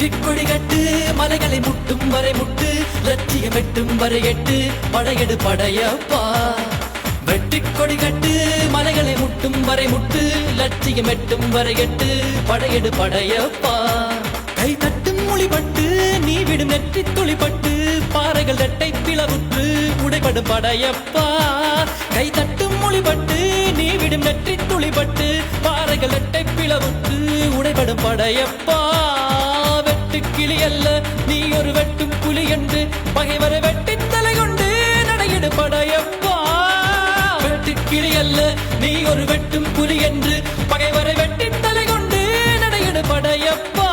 வெற்றிக்கொடி கட்டு மலைகளை முட்டும் வரை முட்டு லட்சியம் வெட்டும் வரை எட்டு படையெடு படையப்பா வெற்றிக்கொடி கட்டு மலைகளை முட்டும் வரை முட்டு லட்சியம் எட்டும் வரை எட்டு படையெடு படையப்பா கை தட்டும் மொழிபட்டு நீ விடும் நெற்றி துளிப்பட்டு பாறைகள் ரெட்டை பிளவுற்று உடைபடும் படையப்பா கை தட்டும் மொழிபட்டு நீ விடும் நெற்றி துளிப்பட்டு பாறைகள் ரெட்டை பிளவுற்று உடைபடும் படையப்பா வெட்டு கிளி அல்ல நீ ஒரு வெட்டும் புலி என்று பகைவரை வெட்டி தலை கொண்டு நடையிடு படையப்பா வெட்டு கிளி அல்ல நீ ஒரு வெட்டும் புலி என்று பகைவரை வெட்டி தலை கொண்டு நடையிடு படையப்பா